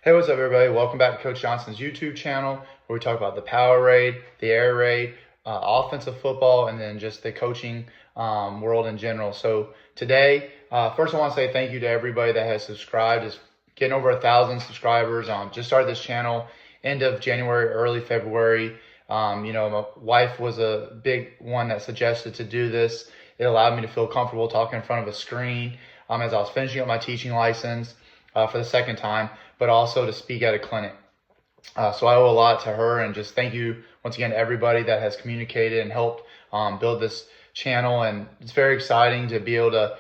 Hey, what's up, everybody? Welcome back to Coach Johnson's YouTube channel, where we talk about the power raid, the air raid, offensive football, and then just the coaching world in general. So today, first I want to say thank you to everybody that has subscribed. It's getting over 1,000 subscribers. Just started this channel end of January, early February. My wife was a big one that suggested to do this. It allowed me to feel comfortable talking in front of a screen as I was finishing up my teaching license for the second time, but also to speak at a clinic. So I owe a lot to her, and just thank you once again to everybody that has communicated and helped build this channel. And it's very exciting to be able to,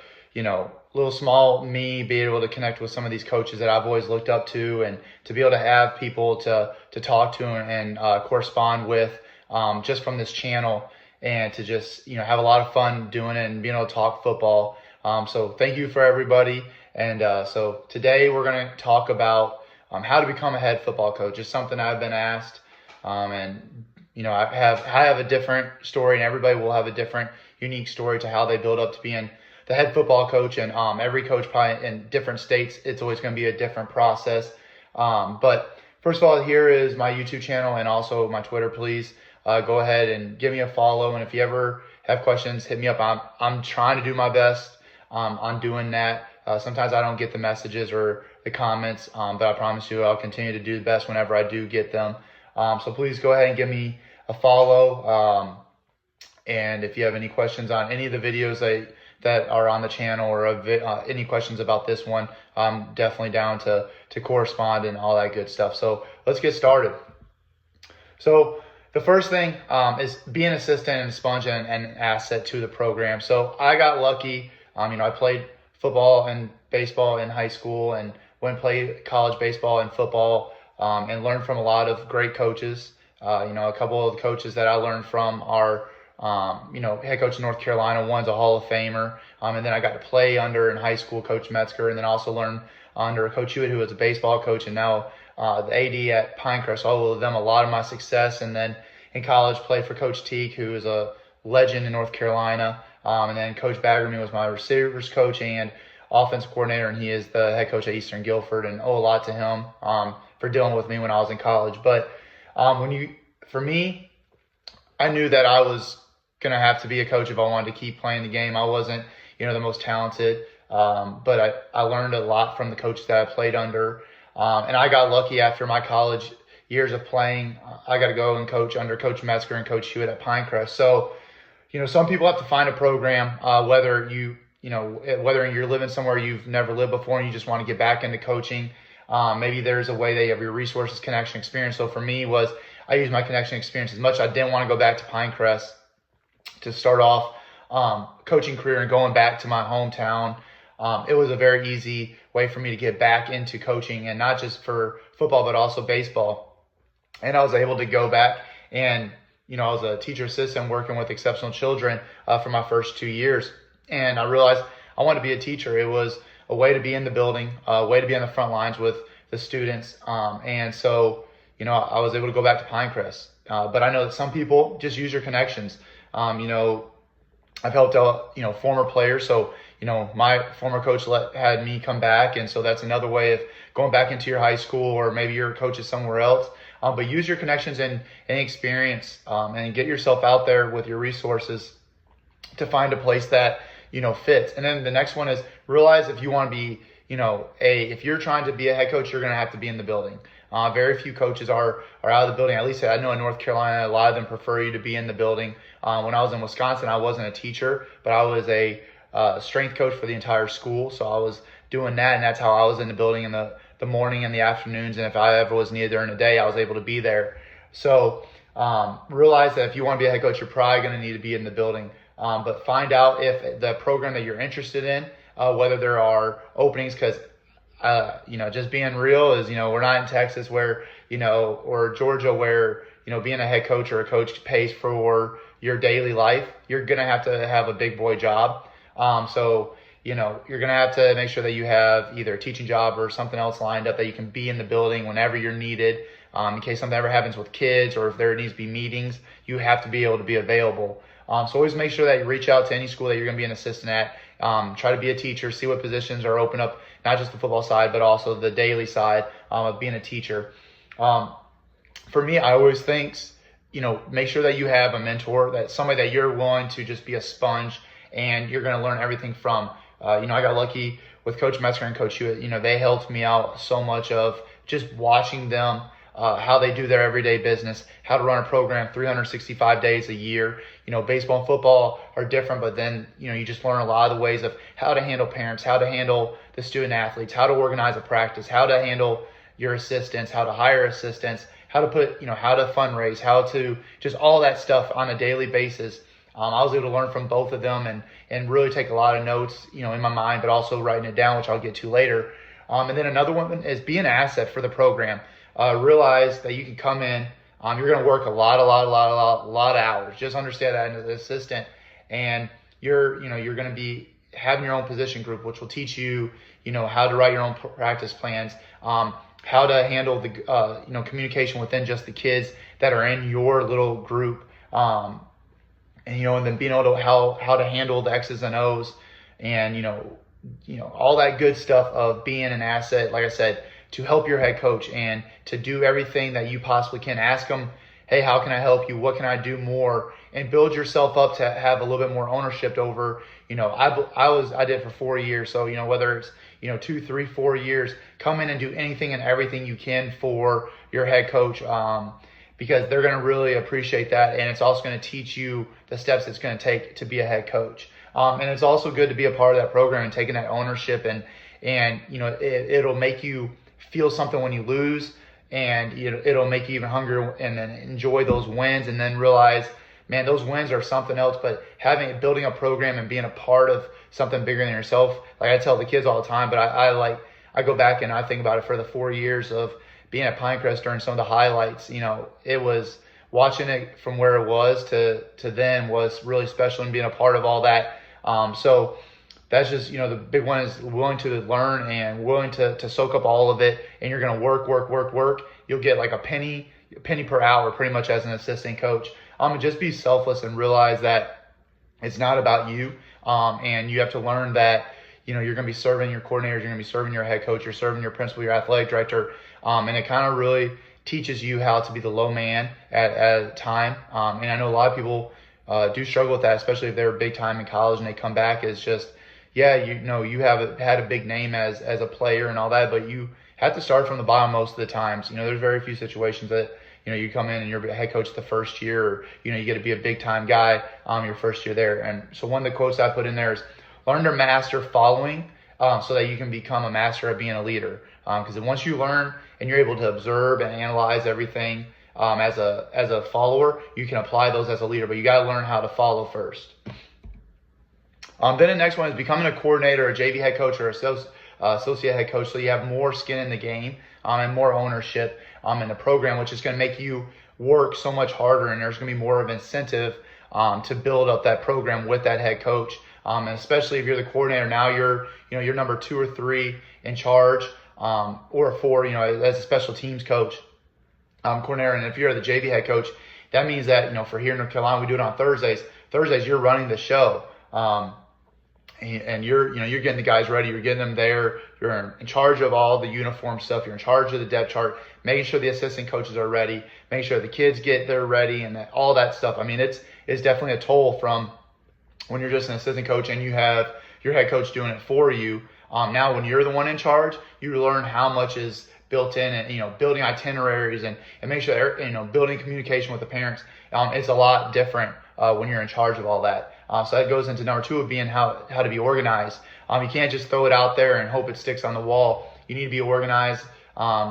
little small me, be able to connect with some of these coaches that I've always looked up to, and to be able to have people to talk to and correspond with just from this channel, and to just, have a lot of fun doing it and being able to talk football. So thank you for everybody. And so today we're going to talk about how to become a head football coach. It's something I've been asked, and I have a different story, and everybody will have a different, unique story to how they build up to being the head football coach. And every coach probably in different states, it's always going to be a different process. But first of all, here is my YouTube channel and also my Twitter. Please go ahead and give me a follow. And if you ever have questions, hit me up. I'm trying to do my best on doing that. Sometimes I don't get the messages or the comments, but I promise you I'll continue to do the best whenever I do get them. So please go ahead and give me a follow. And if you have any questions on any of the videos that are on the channel, or any questions about this one, I'm definitely down to correspond and all that good stuff. So let's get started. So the first thing is be an assistant and a sponge and an asset to the program. So I got lucky. I played football and baseball in high school, and went and played college baseball and football, and learned from a lot of great coaches. A couple of the coaches that I learned from are, head coach of North Carolina. One's a Hall of Famer. And then I got to play under in high school, Coach Metzger, and then also learn under Coach Hewitt, who was a baseball coach, and now the AD at Pinecrest. So I owe them a lot of my success. And then in college, played for Coach Teague, who is a legend in North Carolina. And then Coach Baggerman was my receivers coach and offensive coordinator, and he is the head coach at Eastern Guilford, and owe a lot to him for dealing with me when I was in college. But for me, I knew that I was going to have to be a coach if I wanted to keep playing the game. I wasn't, the most talented, but I learned a lot from the coaches that I played under. And I got lucky after my college years of playing. I got to go and coach under Coach Metzger and Coach Hewitt at Pinecrest. So, some people have to find a program, whether you're living somewhere you've never lived before and you just want to get back into coaching. Maybe there's a way that you have your resources, connection, experience. So for me I used my connection experience as much. I didn't want to go back to Pinecrest to start off coaching career and going back to my hometown. It was a very easy way for me to get back into coaching, and not just for football, but also baseball. And I was able to go back, and I was a teacher assistant working with exceptional children for my first 2 years. And I realized I wanted to be a teacher. It was a way to be in the building, a way to be on the front lines with the students. And so, I was able to go back to Pinecrest. But I know that some people just use your connections. I've helped out, former players. So, my former coach had me come back. And so that's another way of going back into your high school, or maybe your coach is somewhere else. But use your connections and experience, and get yourself out there with your resources to find a place that, fits. And then the next one is realize if you want to be, if you're trying to be a head coach, you're going to have to be in the building. Very few coaches are out of the building. At least I know in North Carolina, a lot of them prefer you to be in the building. When I was in Wisconsin, I wasn't a teacher, but I was a strength coach for the entire school. So I was doing that, and that's how I was in the building in the morning and the afternoons. And if I ever was needed during the day, I was able to be there. So realize that if you want to be a head coach, you're probably going to need to be in the building. But find out if the program that you're interested in, whether there are openings, because just being real is, we're not in Texas where, or Georgia where, being a head coach or a coach pays for your daily life. You're going to have a big boy job. So, you're going to have to make sure that you have either a teaching job or something else lined up that you can be in the building whenever you're needed. In case something ever happens with kids, or if there needs to be meetings, you have to be able to be available. So always make sure that you reach out to any school that you're going to be an assistant at. Try to be a teacher, see what positions are open up, not just the football side, but also the daily side, of being a teacher. For me, I always think, make sure that you have a mentor, that somebody that you're willing to just be a sponge and you're going to learn everything from. I got lucky with Coach Metzger and Coach Hewitt. They helped me out so much of just watching them, how they do their everyday business, how to run a program 365 days a year. Baseball and football are different, but then, you just learn a lot of the ways of how to handle parents, how to handle the student athletes, how to organize a practice, how to handle your assistants, how to hire assistants, how to how to fundraise, how to just all that stuff on a daily basis. I was able to learn from both of them and really take a lot of notes, in my mind, but also writing it down, which I'll get to later. And then another one is be an asset for the program. Realize that you can come in, you're going to work a lot of hours. Just understand that as an assistant, and you're going to be having your own position group, which will teach you, how to write your own practice plans, how to handle the, communication within just the kids that are in your little group, and then being able to how to handle the X's and O's, and all that good stuff of being an asset. Like I said, to help your head coach and to do everything that you possibly can. Ask them, hey, how can I help you? What can I do more? And build yourself up to have a little bit more ownership over, I did for 4 years. So, whether it's, 2, 3, 4 years, come in and do anything and everything you can for your head coach, because they're going to really appreciate that. And it's also going to teach you the steps it's going to take to be a head coach. And it's also good to be a part of that program and taking that ownership, and it'll make you feel something when you lose, and it'll make you even hungrier and then enjoy those wins, and then realize, man, those wins are something else. But building a program and being a part of something bigger than yourself, like I tell the kids all the time, but I go back and I think about it for the 4 years of being at Pinecrest during some of the highlights. It was watching it from where it was to then was really special, and being a part of all that. So that's just, the big one is willing to learn and willing to soak up all of it. And you're going to work. You'll get like a penny per hour pretty much as an assistant coach. And just be selfless and realize that it's not about you. And you have to learn that, you're going to be serving your coordinators, you're going to be serving your head coach, you're serving your principal, your athletic director. And it kind of really teaches you how to be the low man at a time. And I know a lot of people do struggle with that, especially if they're big time in college and they come back as just, you have had a big name as a player and all that, but you have to start from the bottom most of the times. There's very few situations that, you come in and you're head coach the first year, or, you get to be a big time guy your first year there. And so one of the quotes I put in there is, learn to master following so that you can become a master at being a leader. Because once you learn and you're able to observe and analyze everything as a follower, you can apply those as a leader, but you got to learn how to follow first. Then the next one is becoming a coordinator, a JV head coach, or associate head coach, so you have more skin in the game and more ownership in the program, which is going to make you work so much harder, and there's going to be more of an incentive to build up that program with that head coach. And especially if you're the coordinator, now you're number 2 or 3 in charge, or 4, as a special teams coach, coordinator. And if you're the JV head coach, that means that, for here in North Carolina, we do it on Thursdays. Thursdays, you're running the show. And you're getting the guys ready, you're getting them there, you're in charge of all the uniform stuff, you're in charge of the depth chart, making sure the assistant coaches are ready, making sure the kids get there ready, and all that stuff. I mean, it's definitely a toll from when you're just an assistant coach and you have your head coach doing it for you. Now when you're the one in charge, you learn how much is built in, and building itineraries and make sure building communication with the parents. It's a lot different when you're in charge of all that. So that goes into number 2 of being how to be organized. You can't just throw it out there and hope it sticks on the wall. You need to be organized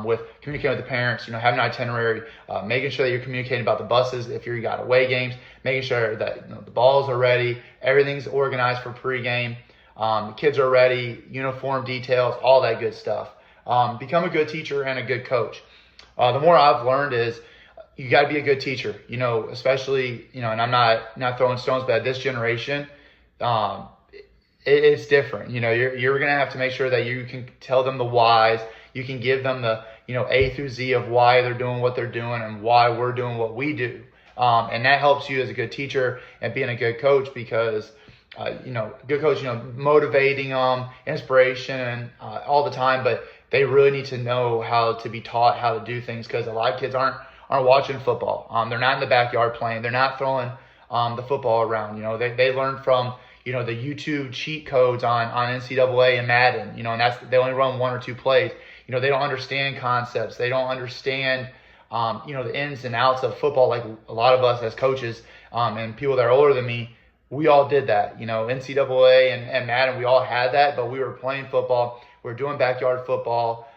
with communicating with the parents, having an itinerary, making sure that you're communicating about the buses if you got away games, making sure that the balls are ready, everything's organized for pregame, the kids are ready, uniform details, all that good stuff. Become a good teacher and a good coach. The more I've learned is you got to be a good teacher, especially, and I'm not throwing stones, but at this generation, it's different. You're going to have to make sure that you can tell them the whys. You can give them the, A through Z of why they're doing what they're doing and why we're doing what we do. And that helps you as a good teacher and being a good coach, because, good coach, motivating them, inspiration, and all the time, but they really need to know how to be taught how to do things, because a lot of kids aren't watching football. They're not in the backyard playing. They're not throwing the football around. They learn from the YouTube cheat codes on NCAA and Madden. And they only run one or two plays. They don't understand concepts. They don't understand the ins and outs of football like a lot of us as coaches and people that are older than me. We all did that. NCAA and Madden, we all had that, but we were playing football. We were doing backyard football.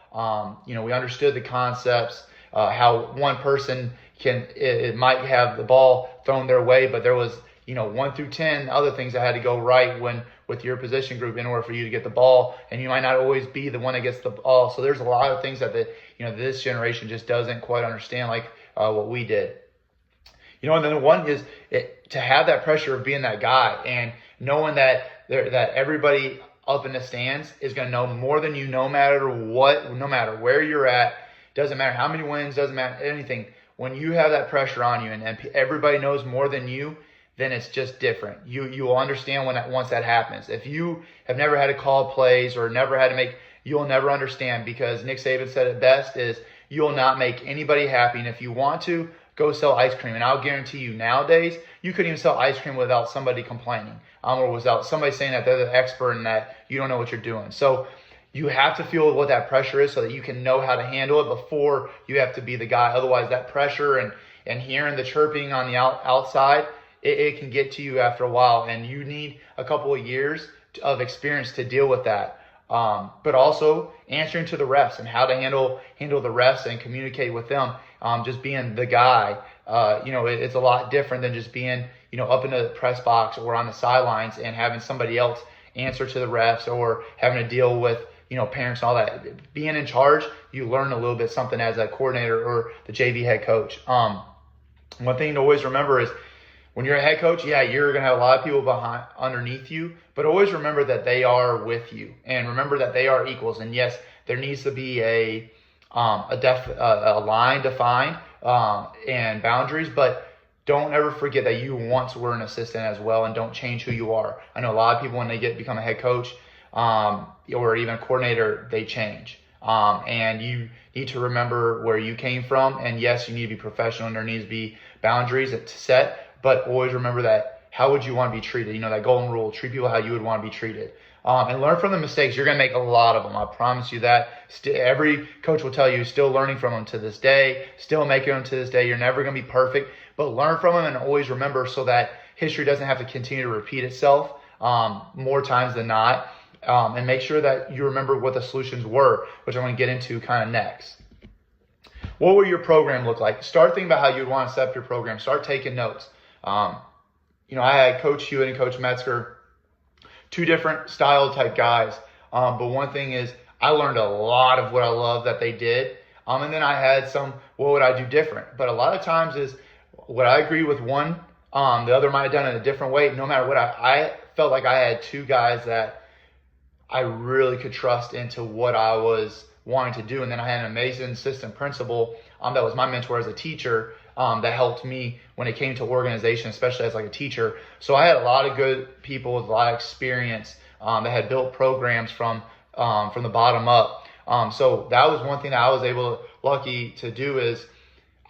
We understood the concepts, how one person it might have the ball thrown their way, but there was 1 through 10 other things that had to go right with your position group in order for you to get the ball, and you might not always be the one that gets the ball. So there's a lot of things that this generation just doesn't quite understand, like what we did. And then one is to have that pressure of being that guy and knowing that everybody up in the stands is going to know more than you, no matter what, no matter where you're at. Doesn't matter how many wins, doesn't matter anything. When you have that pressure on you and everybody knows more than you, then it's just different. You will understand once that happens. If you have never had to call plays or never had to make, you'll never understand, because Nick Saban said it best is you'll not make anybody happy. And if you want to, go sell ice cream. And I'll guarantee you nowadays, you couldn't even sell ice cream without somebody complaining or without somebody saying that they're the expert and that you don't know what you're doing. So you have to feel what that pressure is so that you can know how to handle it before you have to be the guy. Otherwise, that pressure and hearing the chirping on the outside, it can get to you after a while, and you need a couple of years of experience to deal with that. But also answering to the refs and how to handle the refs and communicate with them. Just being the guy, it's a lot different than just being, up in the press box or on the sidelines and having somebody else answer to the refs or having to deal with, parents and all that. Being in charge, you learn a little bit something as a coordinator or the JV head coach. One thing to always remember is when you're a head coach, you're going to have a lot of people underneath you, but always remember that they are with you and remember that they are equals. And yes, there needs to be a line defined and boundaries, but don't ever forget that you once were an assistant as well, and don't change who you are. I know a lot of people when they become a head coach or even a coordinator, they change. And you need to remember where you came from. And yes, you need to be professional, and there needs to be boundaries to set. But always remember that how would you want to be treated? That golden rule, treat people how you would want to be treated. And learn from the mistakes. You're going to make a lot of them. I promise you that. Every coach will tell you, still learning from them to this day, still making them to this day. You're never going to be perfect, but learn from them and always remember so that history doesn't have to continue to repeat itself more times than not. And make sure that you remember what the solutions were, which I'm going to get into kind of next. What would your program look like? Start thinking about how you'd want to set up your program. Start taking notes. I had Coach Hewitt and Coach Metzger, two different style type guys. But one thing is I learned a lot of what I love that they did. And then I had some, what would I do different? But a lot of times is what I agree with one, the other might have done it a different way. No matter what, I felt like I had two guys that I really could trust into what I was wanting to do. And then I had an amazing assistant principal that was my mentor as a teacher that helped me when it came to organization, especially as like a teacher. So I had a lot of good people with a lot of experience that had built programs from the bottom up. So that was one thing that I was lucky to do is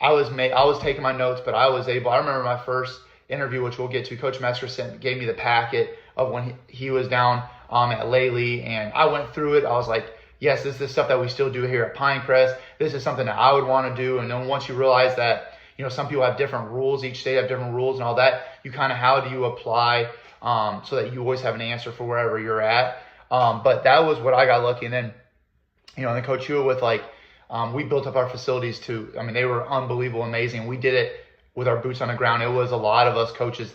I was taking my notes, but I remember my first interview, which we'll get to. Coach Metzger gave me the packet of when he was down at Lely, and I went through it. I was like, yes, this is stuff that we still do here at Pinecrest. This is something that I would want to do. And then once you realize that, some people have different rules, each state have different rules and all that, how do you apply so that you always have an answer for wherever you're at. But that was what I got lucky. And then, and then Coach Hewitt with we built up our facilities too. I mean, they were unbelievable, amazing. We did it with our boots on the ground. It was a lot of us coaches,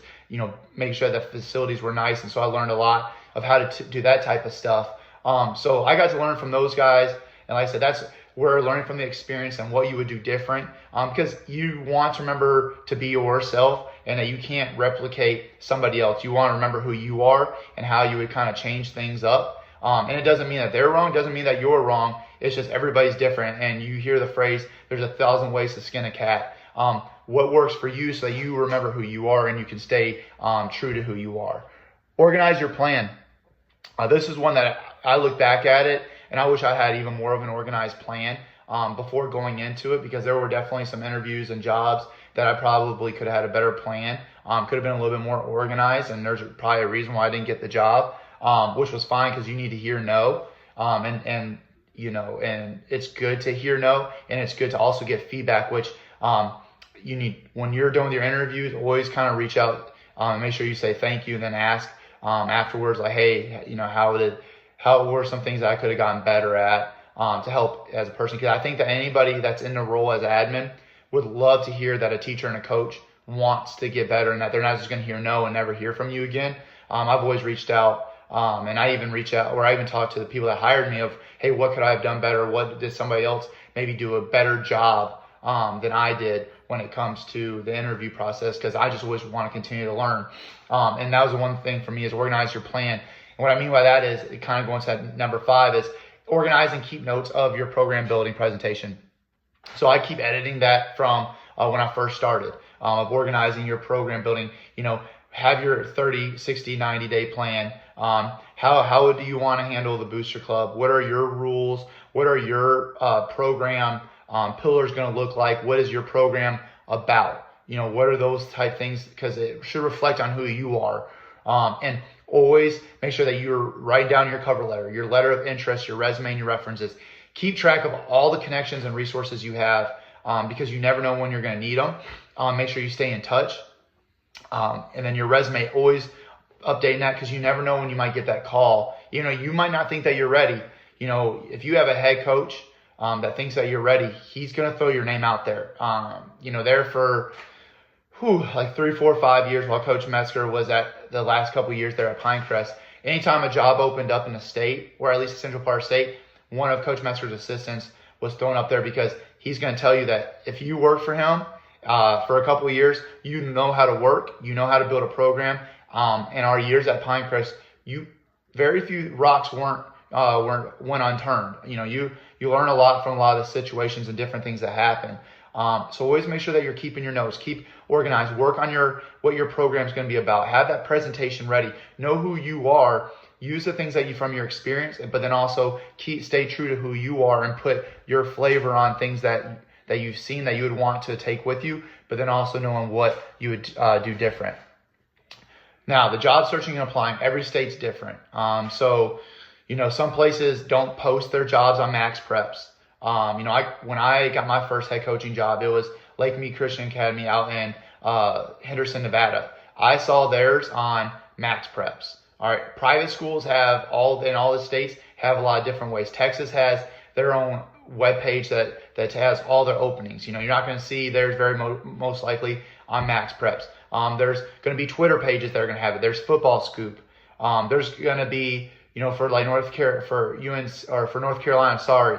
making sure that facilities were nice. And so I learned a lot of how to do that type of stuff. So I got to learn from those guys. And like I said, that's where learning from the experience and what you would do different. Because you want to remember to be yourself and that you can't replicate somebody else. You want to remember who you are and how you would kind of change things up. And it doesn't mean that they're wrong. It doesn't mean that you're wrong. It's just everybody's different. And you hear the phrase, there's 1,000 ways to skin a cat. What works for you so that you remember who you are and you can stay true to who you are. Organize your plan. This is one that I look back at it And I wish I had even more of an organized plan before going into it, because there were definitely some interviews and jobs that I probably could have had a better plan, could have been a little bit more organized, and there's probably a reason why I didn't get the job, which was fine, because you need to hear no, and it's good to hear no, and it's good to also get feedback, which you need when you're doing your interviews. Always kind of reach out, make sure you say thank you, and then ask afterwards, like, hey, how were some things that I could have gotten better at, to help as a person, because I think that anybody that's in the role as admin would love to hear that a teacher and a coach wants to get better, and that they're not just going to hear no and never hear from you again. I've always reached out, and I even reach out, or I even talked to the people that hired me of, hey, what could I have done better? What did somebody else maybe do a better job than I did when it comes to the interview process? Because I just always want to continue to learn. And that was the one thing for me, is organize your plan. And what I mean by that is, it kind of going to that number 5 is organize and keep notes of your program building presentation. So I keep editing that from when I first started, of organizing your program building. Have your 30, 60, 90-day plan. How do you want to handle the booster club? What are your rules? What are your program pillars going to look like? What is your program about? What are those type things? Because it should reflect on who you are. And always make sure that you're writing down your cover letter, your letter of interest, your resume, and your references. Keep track of all the connections and resources you have, because you never know when you're going to need them. Make sure you stay in touch. And then your resume, always updating that, because you never know when you might get that call. You might not think that you're ready. If you have a head coach that thinks that you're ready, he's going to throw your name out there. There for like 3, 4, 5 years while Coach Metzger was at the last couple of years there at Pinecrest. Anytime a job opened up in the state, or at least Central Park State, one of Coach Metzger's assistants was thrown up there, because he's going to tell you that if you work for him for a couple of years, you know how to work, you know how to build a program. In our years at Pinecrest, very few rocks went unturned. You learn a lot from a lot of the situations and different things that happen. So always make sure that you're keeping your notes, keep organized, work on what your program is going to be about. Have that presentation ready. Know who you are. Use the things from your experience, but then also stay true to who you are, and put your flavor on things that you've seen that you would want to take with you, but then also knowing what you would do different. Now, the job searching and applying, every state's different. Some places don't post their jobs on Max Preps. When I got my first head coaching job, it was Lake Mead Christian Academy out in Henderson, Nevada. I saw theirs on Max Preps. All right, private schools in all the states have a lot of different ways. Texas has their own webpage that has all their openings. You're not going to see theirs most likely on Max Preps. There's going to be Twitter pages that are going to have it. There's Football Scoop. There's going to be, for like North Carolina, sorry.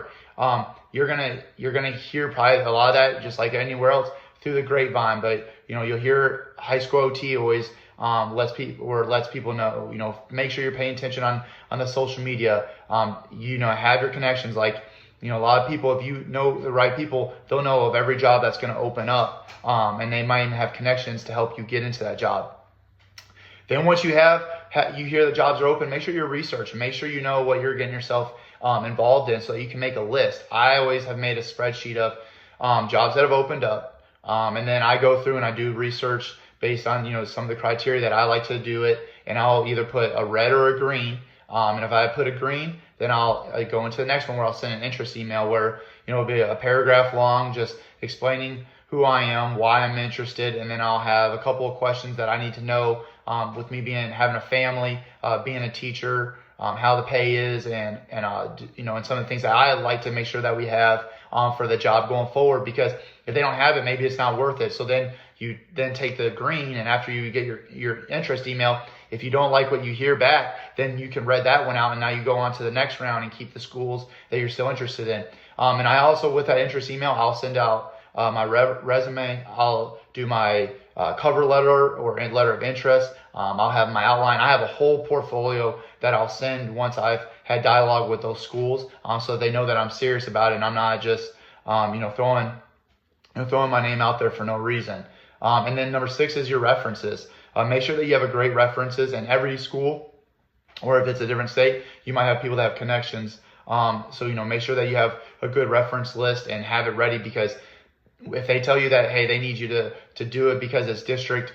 You're gonna hear probably a lot of that, just like anywhere else, through the grapevine. But you'll hear high school OT always lets people know. Make sure you're paying attention on the social media. Have your connections. Like a lot of people, if you know the right people, they'll know of every job that's going to open up, and they might have connections to help you get into that job. Then once you hear the jobs are open, make sure you're researching. Make sure you know what you're getting yourself involved in, so that you can make a list. I always have made a spreadsheet of jobs that have opened up, and then I go through and I do research based on some of the criteria that I like to do it, and I'll either put a red or a green. And if I put a green, then I'll go into the next one where I'll send an interest email where it'll be a paragraph long, just explaining who I am, why I'm interested, and then I'll have a couple of questions that I need to know with me having a family, being a teacher, how the pay is, and some of the things that I like to make sure that we have for the job going forward. Because if they don't have it, maybe it's not worth it. So then you take the green, and after you get your interest email, if you don't like what you hear back, then you can read that one out, and now you go on to the next round and keep the schools that you're still interested in. And I also, with that interest email, I'll send out my resume. I'll do my cover letter or letter of interest. I'll have my outline. I have a whole portfolio that I'll send once I've had dialogue with those schools, so they know that I'm serious about it, and I'm not just throwing my name out there for no reason. And then number 6 is your references. Make sure that you have a great references in every school, or if it's a different state, you might have people that have connections So, make sure that you have a good reference list and have it ready, because if they tell you that, hey, they need you to do it because it's district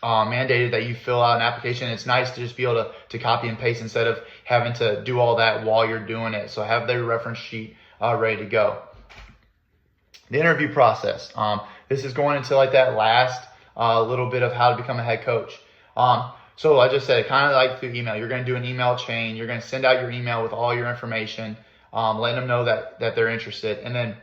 mandated that you fill out an application, it's nice to just be able to copy and paste instead of having to do all that while you're doing it. So have their reference sheet ready to go. The interview process. This is going into like that last little bit of how to become a head coach. So I just said, kind of like through email, you're going to do an email chain. You're going to send out your email with all your information, letting them know that they're interested. And then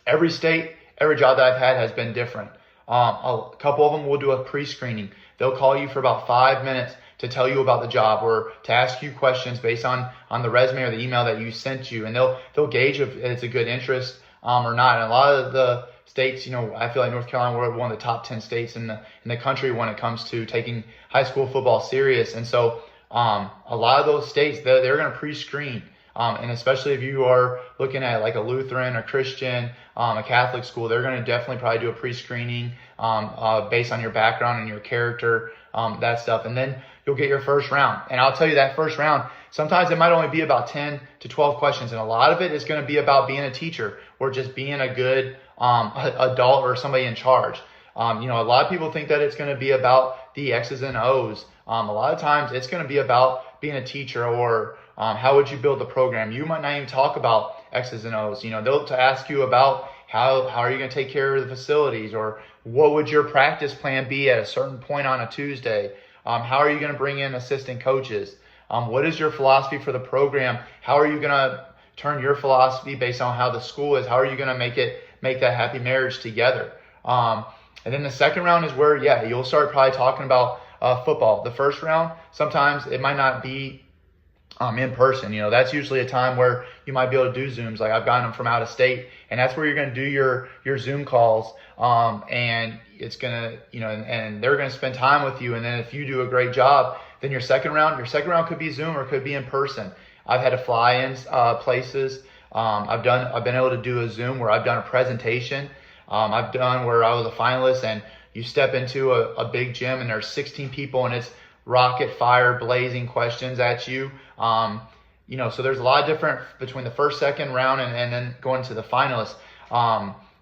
every state, every job that I've had has been different. A couple of them will do a pre-screening. They'll call you for about 5 minutes to tell you about the job or to ask you questions based on the resume or the email that you sent you. And they'll gauge if it's a good interest or not. And a lot of the states, I feel like North Carolina, we're one of the top 10 states in the country when it comes to taking high school football serious. And so a lot of those states, they're going to pre-screen. And especially if you are looking at like a Lutheran, a Christian, a Catholic school, they're going to definitely probably do a pre-screening based on your background and your character, that stuff. And then you'll get your first round. And I'll tell you, that first round, sometimes it might only be about 10 to 12 questions. And a lot of it is going to be about being a teacher or just being a good adult or somebody in charge. A lot of people think that it's going to be about the X's and O's. A lot of times it's going to be about being a teacher or how would you build the program. You might not even talk about X's and O's. They'll ask you about how are you going to take care of the facilities, or what would your practice plan be at a certain point on a Tuesday. How are you going to bring in assistant coaches? What is your philosophy for the program? How are you going to turn your philosophy based on how the school is? How are you going to make that happy marriage together? And then the second round is where, you'll start probably talking about football. The first round, sometimes it might not be in person. That's usually a time where you might be able to do Zooms. Like I've gotten them from out of state, and that's where you're going to do your Zoom calls. And it's going to, and they're going to spend time with you. And then if you do a great job, then your second round could be Zoom or could be in person. I've had to fly in places. I've been able to do a Zoom where I've done a presentation. I've done where I was a finalist, and you step into a big gym and there's 16 people and it's rocket fire blazing questions at you. So there's a lot of different between the first, second round and then going to the finalists.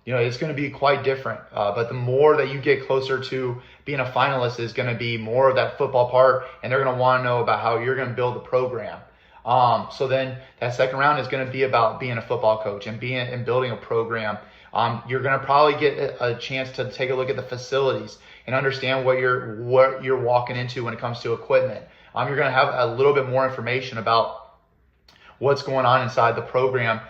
It's going to be quite different. But the more that you get closer to being a finalist is going to be more of that football part, and they're going to want to know about how you're going to build the program. So then that second round is going to be about being a football coach and building a program. You're going to probably get a chance to take a look at the facilities and understand what you're walking into when it comes to equipment. You're going to have a little bit more information about what's going on inside the program,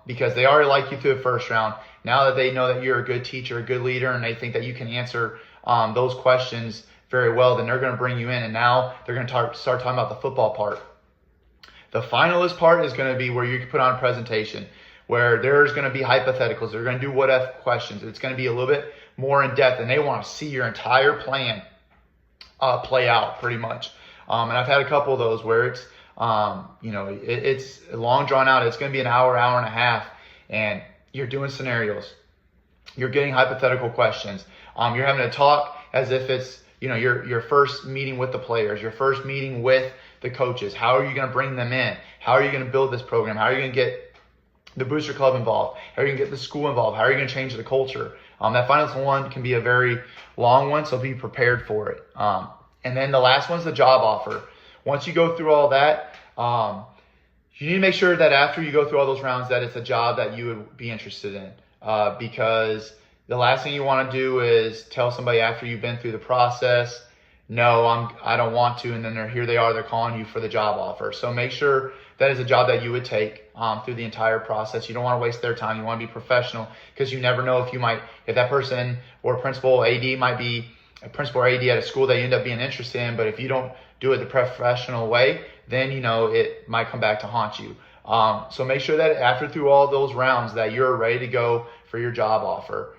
because they already like you through the first round. Now that they know that you're a good teacher, a good leader, and they think that you can answer those questions very well, then they're going to bring you in, and now they're going to start talking about the football part. The finalist part is going to be where you can put on a presentation, where there's going to be hypotheticals. They're going to do what if questions. It's going to be a little bit more in depth, and they want to see your entire plan play out pretty much. And I've had a couple of those where it's, it's long drawn out. It's going to be an hour and a half, and you're doing scenarios. You're getting hypothetical questions. You're having to talk as if it's, your first meeting with the players, your first meeting with the coaches. How are you going to bring them in? How are you going to build this program? How are you going to get the booster club involved? How are you going to get the school involved? How are you going to change the culture? That finalist one can be a very long one, so be prepared for it. And then the last one's the job offer. Once you go through all that, you need to make sure that after you go through all those rounds that it's a job that you would be interested in, because the last thing you want to do is tell somebody after you've been through the process, no, I don't want to, and then they're calling you for the job offer. So make sure that is a job that you would take through the entire process. You don't want to waste their time. You want to be professional, because you never know if that person or principal AD might be a principal or AD at a school that you end up being interested in, but if you don't do it the professional way, then it might come back to haunt you. So make sure that after through all those rounds that you're ready to go for your job offer,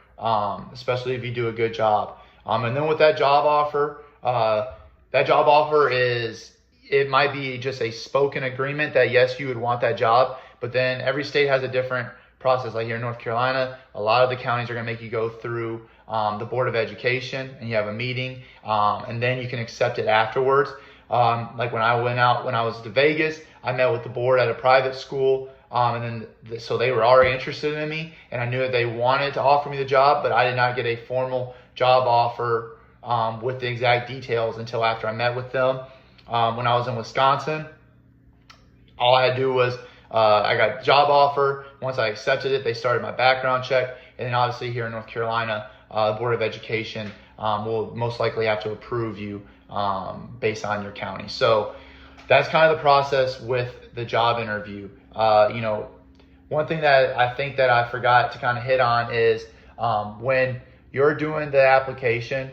especially if you do a good job. And then with that job offer it might be just a spoken agreement that yes, you would want that job, but then every state has a different process. Like here in North Carolina, a lot of the counties are going to make you go through the Board of Education, and you have a meeting, and then you can accept it afterwards. Like when I was to Vegas, I met with the board at a private school. And then, so they were already interested in me, and I knew that they wanted to offer me the job, but I did not get a formal job offer with the exact details until after I met with them. When I was in Wisconsin, all I had to do was I got a job offer. Once I accepted it, they started my background check, and then obviously here in North Carolina, the Board of Education will most likely have to approve you based on your county. So that's kind of the process with the job interview. One thing that I think that I forgot to kind of hit on is when you're doing the application,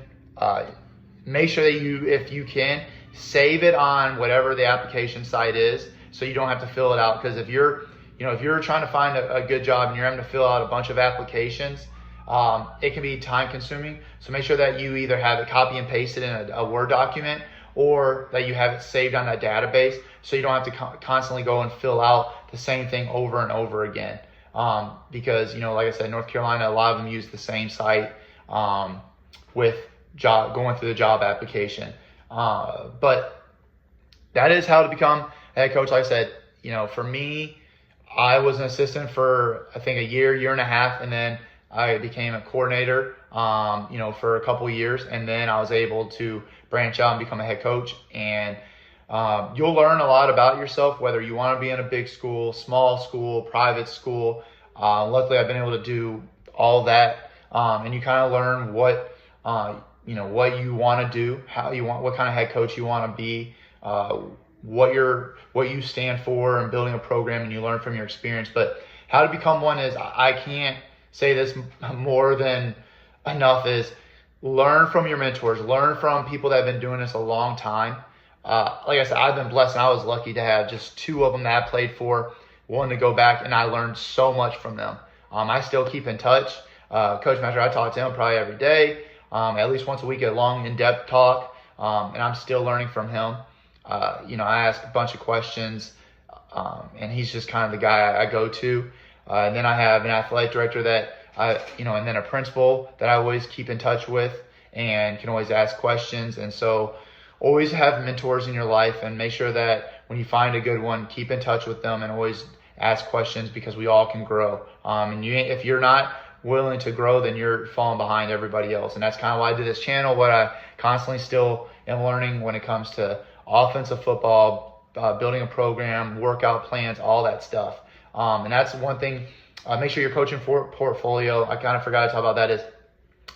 make sure that if you can, save it on whatever the application site is, so you don't have to fill it out. Because if you're trying to find a good job and you're having to fill out a bunch of applications, it can be time consuming. So make sure that you either have it copy and pasted in a Word document, or that you have it saved on that database, so you don't have to constantly go and fill out the same thing over and over again. Because, like I said, North Carolina, a lot of them use the same site with going through the job application. But that is how to become a head coach. Like I said, for me, I was an assistant for, I think, a year and a half, and then I became a coordinator, for a couple of years, and then I was able to branch out and become a head coach. And you'll learn a lot about yourself, whether you want to be in a big school, small school, private school. Luckily, I've been able to do all that, and you kind of learn what you want to do, what kind of head coach you want to be, what you stand for, and building a program, and you learn from your experience. But how to become one is, I can't say this more than enough, is learn from your mentors, learn from people that have been doing this a long time. Like I said, I've been blessed, and I was lucky to have just two of them that I played for, one to go back, and I learned so much from them. I still keep in touch. Coach Master, I talk to him probably every day, at least once a week, a long, in-depth talk, and I'm still learning from him. I ask a bunch of questions, and he's just kind of the guy I go to. And then I have an athletic director that and then a principal that I always keep in touch with and can always ask questions. And so always have mentors in your life, and make sure that when you find a good one, keep in touch with them and always ask questions, because we all can grow. If you're not willing to grow, then you're falling behind everybody else. And that's kind of why I did this channel, what I constantly still am learning when it comes to offensive football, building a program, workout plans, all that stuff. And that's one thing. Make sure your coaching portfolio, I kind of forgot to talk about that, is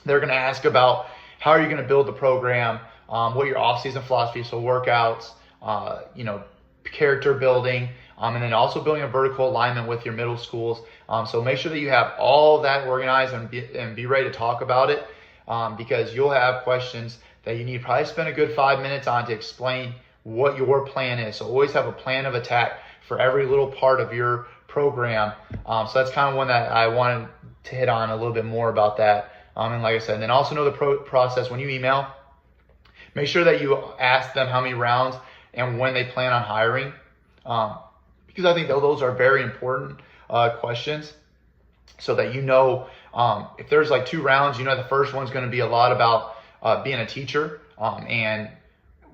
they're going to ask about how are you going to build the program, what your off-season philosophy is, so workouts, character building, and then also building a vertical alignment with your middle schools. So make sure that you have all that organized and be ready to talk about it, because you'll have questions that you need to probably spend a good 5 minutes on to explain what your plan is. So always have a plan of attack for every little part of your program. So that's kind of one that I wanted to hit on a little bit more about that. And like I said, and then also know the process when you email. Make sure that you ask them how many rounds and when they plan on hiring, because I think those are very important questions, so that if there's like 2 rounds, the first one's going to be a lot about being a teacher and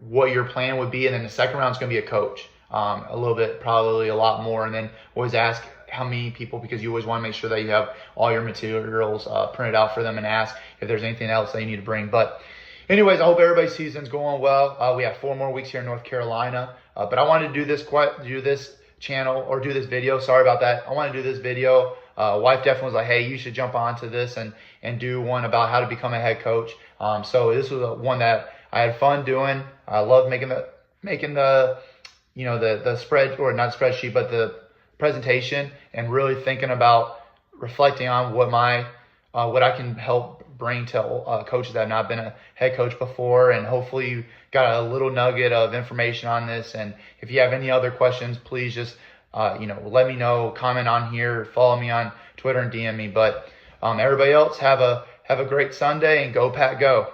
what your plan would be, and then the second round is going to be a coach. A little bit, probably a lot more. And then always ask how many people, because you always want to make sure that you have all your materials printed out for them, and ask if there's anything else that you need to bring. But anyways, I hope everybody's season's going well. We have 4 more weeks here in North Carolina, but I wanted to do this video. Sorry about that. I want to do this video. Wife definitely was like, hey, you should jump onto this and do one about how to become a head coach. So this was one that I had fun doing. I love making the spread, or not spreadsheet, but the presentation, and really thinking about reflecting on what I can help bring to coaches that have not been a head coach before. And hopefully you got a little nugget of information on this. And if you have any other questions, please just let me know, comment on here, follow me on Twitter, and DM me. But everybody else, have a great Sunday, and go Pack Go.